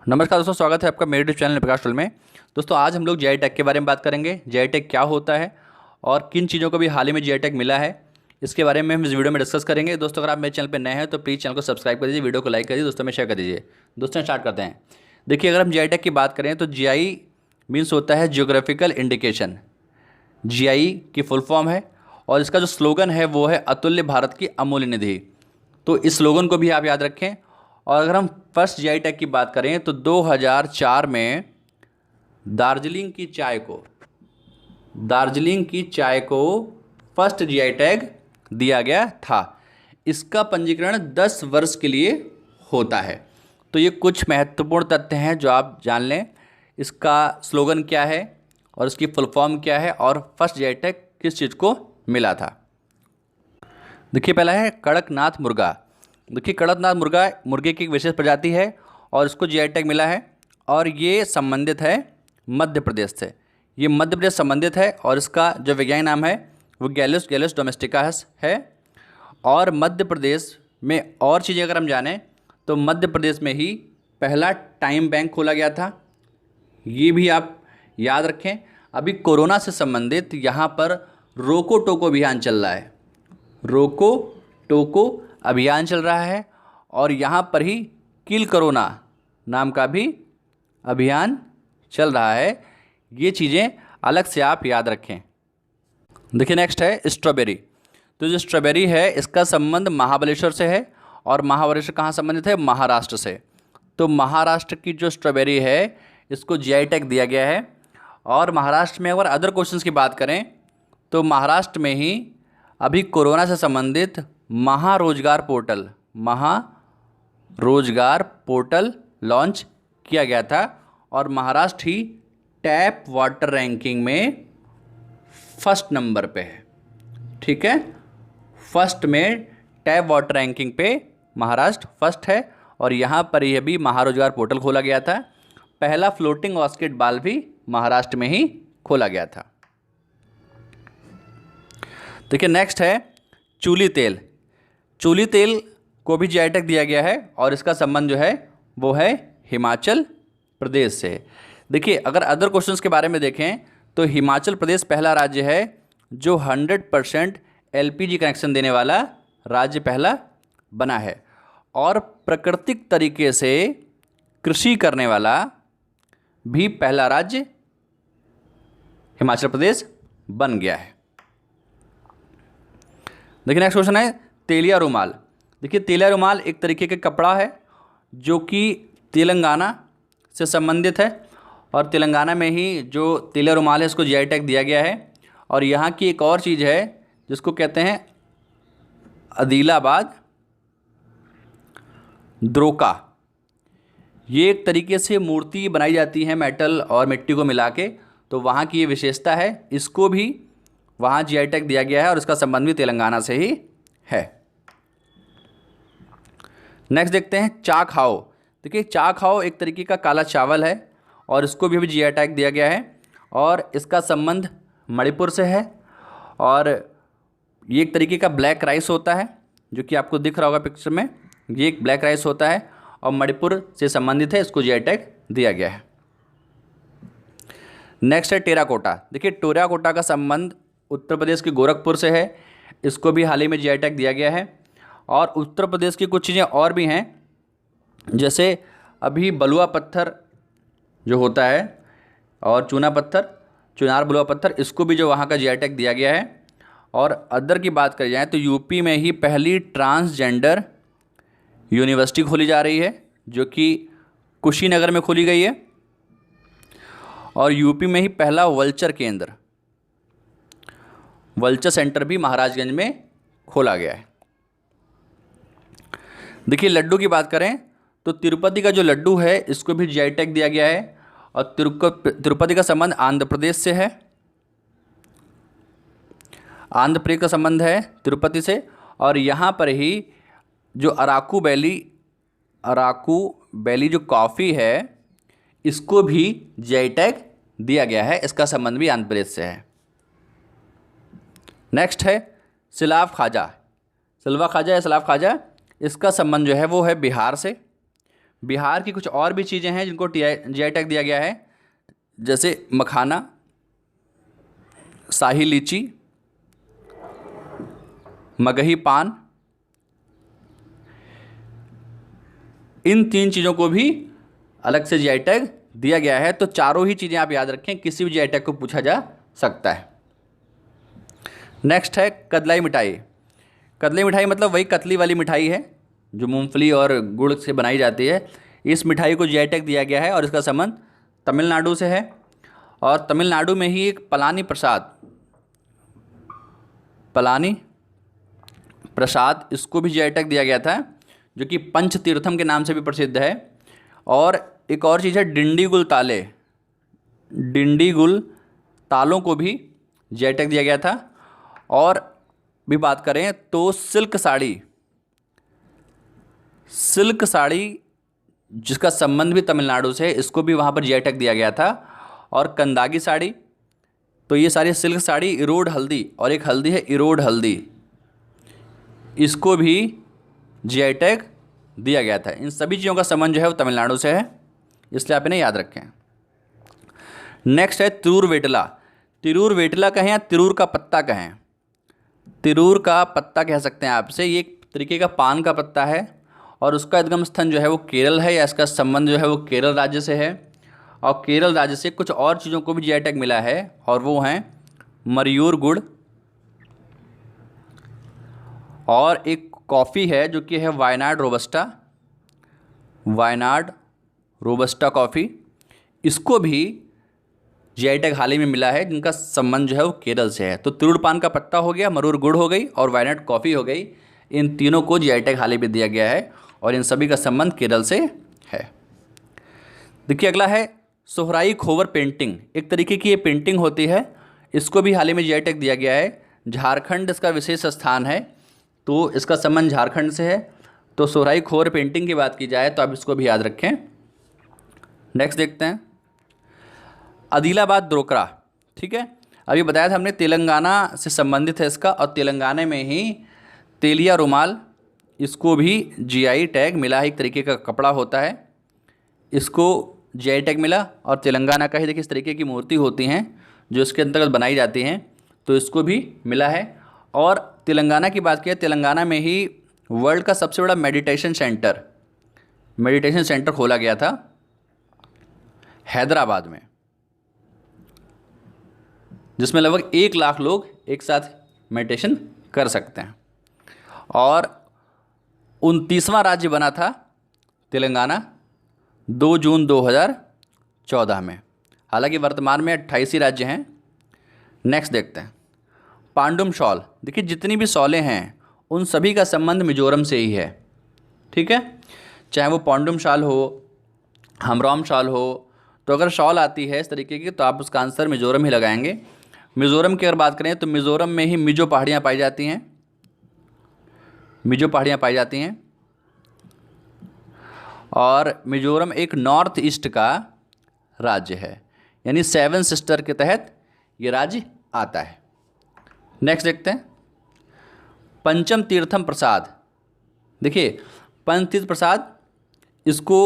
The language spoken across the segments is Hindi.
नमस्कार दोस्तों, स्वागत है आपका मेरे यूट्यूब चैनल प्रकाश टोल में। दोस्तों आज हम लोग जीआई टैग के बारे में बात करेंगे। जीआई टैग क्या होता है और किन चीज़ों को भी हाल ही में जीआई टैग मिला है, इसके बारे में हम इस वीडियो में डिस्कस करेंगे। दोस्तों अगर आप मेरे चैनल पर नए हैं तो प्लीज़ चैनल को सब्सक्राइब कर दीजिए, वीडियो को लाइक कर दीजिए, दोस्तों में शेयर कर दीजिए। दोस्तों स्टार्ट करते हैं। देखिए, अगर हम जीआई टैग की बात करें तो जीआई मीन्स होता है जियोग्राफिकल इंडिकेशन। जीआई की फुल फॉर्म है और इसका जो स्लोगन है वो है अतुल्य भारत की अमूल्य निधि। तो इस स्लोगन को भी आप याद रखें। और अगर हम फर्स्ट जीआई टैग की बात करें तो 2004 में दार्जिलिंग की चाय को फर्स्ट जीआई टैग दिया गया था। इसका पंजीकरण 10 वर्ष के लिए होता है। तो ये कुछ महत्वपूर्ण तथ्य हैं जो आप जान लें। इसका स्लोगन क्या है और इसकी फुल फॉर्म क्या है और फर्स्ट जीआई टैग किस चीज़ को मिला था। देखिए, पहला है कड़कनाथ मुर्गा। देखिए, कड़कनाथ मुर्गे की एक विशेष प्रजाति है और इसको जीआई टैग मिला है और ये संबंधित है मध्य प्रदेश से। ये मध्य प्रदेश संबंधित है और इसका जो वैज्ञानिक नाम है वो गैलिस डोमेस्टिकास है। और मध्य प्रदेश में और चीज़ें अगर हम जानें तो मध्य प्रदेश में ही पहला टाइम बैंक खोला गया था। ये भी आप याद रखें। अभी कोरोना से संबंधित यहाँ पर रोको टोको अभियान चल रहा है। रोको टोको अभियान चल रहा है और यहाँ पर ही किल कोरोना नाम का भी अभियान चल रहा है। ये चीज़ें अलग से आप याद रखें। देखिए, नेक्स्ट है स्ट्रॉबेरी। तो जो स्ट्रॉबेरी है इसका संबंध महाबलेश्वर से है और महाबलेश्वर कहाँ संबंधित है? महाराष्ट्र से। तो महाराष्ट्र की जो स्ट्रॉबेरी है इसको जीआई टैग दिया गया है। और महाराष्ट्र में अगर अदर क्वेश्चंस की बात करें तो महाराष्ट्र में ही अभी कोरोना से संबंधित महारोजगार पोर्टल लॉन्च किया गया था और महाराष्ट्र ही टैप वाटर रैंकिंग में फर्स्ट नंबर पे है। ठीक है, फर्स्ट में टैप वाटर रैंकिंग पे महाराष्ट्र फर्स्ट है और यहाँ पर ही अभी महारोजगार पोर्टल खोला गया था। पहला फ्लोटिंग बास्केटबॉल भी महाराष्ट्र में ही खोला गया था। देखिए, नेक्स्ट है चूली तेल। चूली तेल को भी जीआई टैग दिया गया है और इसका संबंध जो है वो है हिमाचल प्रदेश से। देखिए, अगर अदर क्वेश्चंस के बारे में देखें तो हिमाचल प्रदेश पहला राज्य है जो 100% एलपीजी कनेक्शन देने वाला राज्य पहला बना है और प्राकृतिक तरीके से कृषि करने वाला भी पहला राज्य हिमाचल प्रदेश बन गया है। देखिए, नेक्स्ट क्वेश्चन है तेलिया रुमाल। देखिए, तेलिया रुमाल एक तरीके का कपड़ा है जो कि तेलंगाना से संबंधित है और तेलंगाना में ही जो तेलिया रुमाल है इसको जीआई टैग दिया गया है। और यहाँ की एक और चीज़ है जिसको कहते हैं आदिलाबाद द्रोका। ये एक तरीके से मूर्ति बनाई जाती है मेटल और मिट्टी को मिला के, तो वहाँ की ये विशेषता है। इसको भी वहाँ जीआई टैग दिया गया है और इसका संबंध भी तेलंगाना से ही है। नेक्स्ट देखते हैं चाखाओ। देखिए, चाखाओ एक तरीके का काला चावल है और इसको भी अभी जीआई टैग दिया गया है और इसका संबंध मणिपुर से है। और ये एक तरीके का ब्लैक राइस होता है जो कि आपको दिख रहा होगा पिक्चर में। ये एक ब्लैक राइस होता है और मणिपुर से संबंधित है, इसको जीआई टैग दिया गया है। नेक्स्ट है टेराकोटा। देखिए, टेराकोटा का संबंध उत्तर प्रदेश के गोरखपुर से है। इसको भी हाल ही में जीआई टैग दिया गया है। और उत्तर प्रदेश की कुछ चीज़ें और भी हैं, जैसे अभी बलुआ पत्थर जो होता है और चुनार बलुआ पत्थर, इसको भी जो वहाँ का जीआई टैग दिया गया है। और अदर की बात करी जाए तो यूपी में ही पहली ट्रांसजेंडर यूनिवर्सिटी खोली जा रही है जो कि कुशीनगर में खोली गई है। और यूपी में ही पहला वल्चर सेंटर भी महाराजगंज में खोला गया है। देखिए, लड्डू की बात करें तो तिरुपति का जो लड्डू है इसको भी जीआई टैग दिया गया है और तिरुपति का संबंध आंध्र प्रदेश से है। आंध्र प्रदेश का संबंध है तिरुपति से। और यहाँ पर ही जो अराकू वैली जो कॉफ़ी है इसको भी जीआई टैग दिया गया है। इसका संबंध भी आंध्र प्रदेश से है। नेक्स्ट है सिलाव खाजा। इसका संबंध जो है वो है बिहार से। बिहार की कुछ और भी चीज़ें हैं जिनको जीआई टैग दिया गया है, जैसे मखाना, शाही लीची, मगही पान। इन 3 चीज़ों को भी अलग से जीआई टैग दिया गया है। तो चारों ही चीज़ें आप याद रखें, किसी भी जीआई टैग को पूछा जा सकता है। नेक्स्ट है कदलाई मिठाई। कदलाई मिठाई मतलब वही कतली वाली मिठाई है जो मूंगफली और गुड़ से बनाई जाती है। इस मिठाई को जीआई टैग दिया गया है और इसका संबंध तमिलनाडु से है। और तमिलनाडु में ही एक पलानी प्रसाद इसको भी जीआई टैग दिया गया था, जो कि पंच तीर्थम के नाम से भी प्रसिद्ध है। और एक और चीज़ है डिंडीगुल तालों को भी जीआई टैग दिया गया था। और भी बात करें तो सिल्क साड़ी जिसका संबंध भी तमिलनाडु से है, इसको भी वहाँ पर जीआई टैग दिया गया था। और कंदागी साड़ी, तो ये सारी सिल्क साड़ी, इरोड हल्दी, और एक हल्दी है इरोड हल्दी, इसको भी जीआई टैग दिया गया था। इन सभी चीज़ों का संबंध जो है वो तमिलनाडु से है, इसलिए आप इन्हें याद रखें। नेक्स्ट है तिरूर वेटला कहें या तिरूर का पत्ता कहें। तिरूर का पत्ता कह सकते हैं आपसे। ये एक तरीके का पान का पत्ता है और उसका उद्गम स्थान जो है वो केरल है, या इसका संबंध जो है वो केरल राज्य से है। और केरल राज्य से कुछ और चीज़ों को भी जीआई टैग मिला है, और वो हैं मयूर गुड़, और एक कॉफ़ी है जो कि है वायनाड रोबस्टा कॉफ़ी, इसको भी जीआई टैग हाल ही में मिला है, जिनका संबंध जो है वो केरल से है। तो तिरुड़ पान का पत्ता हो गया, मरूर गुड़ हो गई और वायनाड कॉफ़ी हो गई। इन तीनों को जीआई टैग हाल ही में दिया गया है और इन सभी का संबंध केरल से है। देखिए अगला है सोहराई खोवर पेंटिंग। एक तरीके की ये पेंटिंग होती है, इसको भी हाल ही में जीआई टैग दिया गया है। झारखंड इसका विशेष स्थान है, तो इसका संबंध झारखंड से है। तो सोहराई खोवर पेंटिंग की बात की जाए तो आप इसको भी याद रखें। नेक्स्ट देखते हैं आदिलाबाद ड्रोकरा। ठीक है, अभी बताया था हमने तेलंगाना से संबंधित है इसका, और तेलंगाना में ही तेलिया रुमाल, इसको भी जीआई टैग मिला है। एक तरीके का कपड़ा होता है, इसको जीआई टैग मिला। और तेलंगाना का ही देखिए इस तरीके की मूर्ति होती हैं जो इसके अंतर्गत बनाई जाती हैं, तो इसको भी मिला है। और तेलंगाना की बात की, तेलंगाना में ही वर्ल्ड का सबसे बड़ा मेडिटेशन सेंटर खोला गया था हैदराबाद में, जिसमें लगभग 1 लाख लोग एक साथ मेडिटेशन कर सकते हैं। और 29वां राज्य बना था तेलंगाना 2 जून 2014 में। हालांकि वर्तमान में 28 राज्य हैं। नेक्स्ट देखते हैं पांडुम शॉल। देखिए जितनी भी शॉलें हैं उन सभी का संबंध मिजोरम से ही है। ठीक है, चाहे वो पांडुम शॉल हो, हमराम शॉल हो, तो अगर शॉल आती है इस तरीके की तो आप उसका आंसर मिजोरम ही लगाएंगे। मिजोरम की अगर बात करें तो मिजोरम में ही मिजो पहाड़ियाँ पाई जाती हैं। और मिजोरम एक नॉर्थ ईस्ट का राज्य है, यानी 7 सिस्टर के तहत ये राज्य आता है। नेक्स्ट देखते हैं पंचम तीर्थम प्रसाद। देखिए पंचतीर्थ प्रसाद, इसको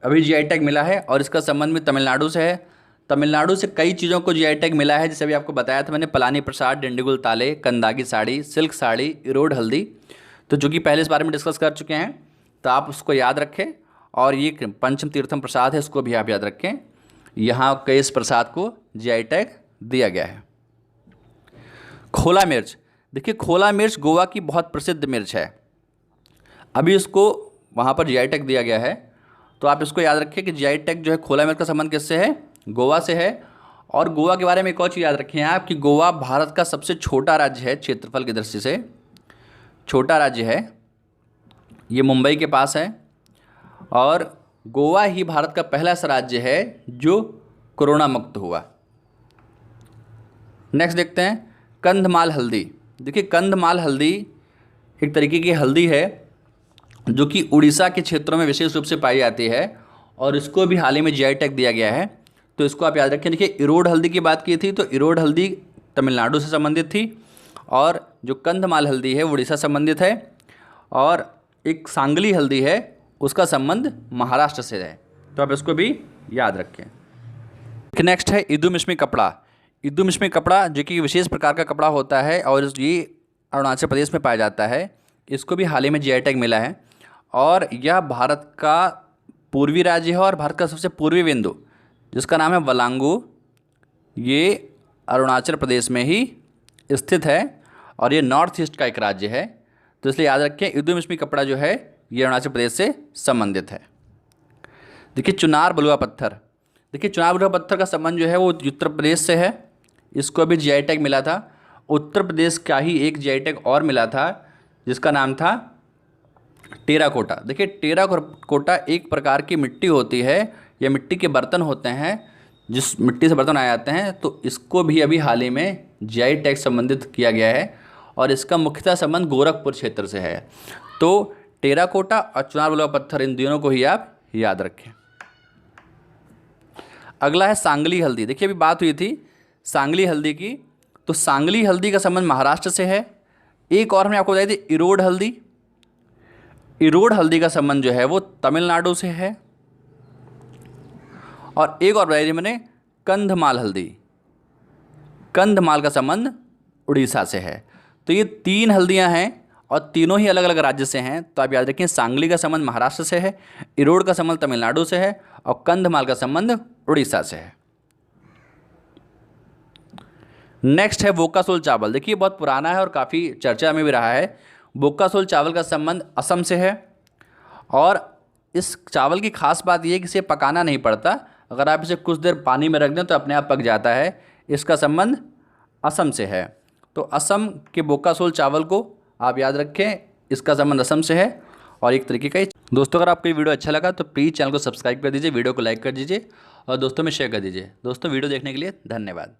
अभी जीआई टैग मिला है और इसका संबंध भी तमिलनाडु से है। तमिलनाडु से कई चीज़ों को जीआई टैग मिला है, जैसे अभी आपको बताया था मैंने, पलानी प्रसाद, डिंडीगुल ताले, कंदागी साड़ी, सिल्क साड़ी, इरोड हल्दी, तो जो कि पहले इस बारे में डिस्कस कर चुके हैं, तो आप उसको याद रखें। और ये पंचम तीर्थम प्रसाद है, इसको भी आप याद रखें। यहाँ के इस प्रसाद को जीआई टैग दिया गया है। खोला मिर्च। देखिए खोला मिर्च गोवा की बहुत प्रसिद्ध मिर्च है, अभी इसको वहाँ पर जीआई टैग दिया गया है। तो आप इसको याद रखें कि जीआई टैग जो है खोला मिर्च का संबंध किससे है, गोवा से है। और गोवा के बारे में एक और चीज़ याद रखें आप कि गोवा भारत का सबसे छोटा राज्य है, क्षेत्रफल की दृष्टि से छोटा राज्य है। ये मुंबई के पास है और गोवा ही भारत का पहला ऐसा राज्य है जो कोरोना मुक्त हुआ। नेक्स्ट देखते हैं कंधमाल हल्दी। देखिए कंधमाल हल्दी एक तरीके की हल्दी है जो कि उड़ीसा के क्षेत्रों में विशेष रूप से पाई जाती है और इसको भी हाल ही में जीआई टैग दिया गया है, तो इसको आप याद रखें। देखिए इरोड हल्दी की बात की थी तो इरोड हल्दी तमिलनाडु से संबंधित थी और जो कंधमाल हल्दी है वो उड़ीसा संबंधित है। और एक सांगली हल्दी है उसका संबंध महाराष्ट्र से है। तो आप इसको भी याद रखें। नेक्स्ट है इदुमिश्मी कपड़ा। इदुमिश्मी कपड़ा जो कि विशेष प्रकार का कपड़ा होता है और ये अरुणाचल प्रदेश में पाया जाता है। इसको भी हाल ही में जीआई टैग मिला है और यह भारत का पूर्वी राज्य है और भारत का सबसे पूर्वी बिंदु जिसका नाम है वलांगू, ये अरुणाचल प्रदेश में ही स्थित है और ये नॉर्थ ईस्ट का एक राज्य है। तो इसलिए याद रखें इदुमिश्मी कपड़ा जो है ये अरुणाचल प्रदेश से संबंधित है। देखिए चुनार बलुआ पत्थर। देखिए चुनार बलुआ पत्थर का संबंध जो है वो उत्तर प्रदेश से है। इसको अभी जीआई टैग मिला था। उत्तर प्रदेश का ही एक जीआई टैग और मिला था जिसका नाम था टेराकोटा। देखिए टेराकोटा एक प्रकार की मिट्टी होती है, ये मिट्टी के बर्तन होते हैं जिस मिट्टी से बर्तन आए जाते हैं। तो इसको भी अभी हाल ही में जीआई टैग संबंधित किया गया है और इसका मुख्यतः संबंध गोरखपुर क्षेत्र से है। तो टेराकोटा और चुनार बलुआ पत्थर इन दोनों को ही आप याद रखें। अगला है सांगली हल्दी। देखिए अभी बात हुई थी सांगली हल्दी की, तो सांगली हल्दी का संबंध महाराष्ट्र से है। एक और हमने आपको बताई थी इरोड हल्दी। इरोड हल्दी का संबंध जो है वो तमिलनाडु से है। और एक और बताई थी मैंने कंधमाल हल्दी। कंधमाल का संबंध उड़ीसा से है। तो ये 3 हल्दियां हैं और तीनों ही अलग अलग राज्य से हैं। तो आप याद रखें सांगली का संबंध महाराष्ट्र से है, इरोड का संबंध तमिलनाडु से है और कंधमाल का संबंध उड़ीसा से है। नेक्स्ट है वोकासोल चावल। देखिए बहुत पुराना है और काफ़ी चर्चा में भी रहा है। वोकासोल चावल का संबंध असम से है और इस चावल की खास बात यह है कि इसे पकाना नहीं पड़ता। अगर आप इसे कुछ देर पानी में रख दें तो अपने आप पक जाता है। इसका संबंध असम से है। तो असम के वोकासोल चावल को आप याद रखें, इसका संबंध असम से है और एक तरीके का। दोस्तों अगर आपको ये वीडियो अच्छा लगा तो प्लीज़ चैनल को सब्सक्राइब कर दीजिए, वीडियो को लाइक कर दीजिए और दोस्तों में शेयर कर दीजिए। दोस्तों वीडियो देखने के लिए धन्यवाद।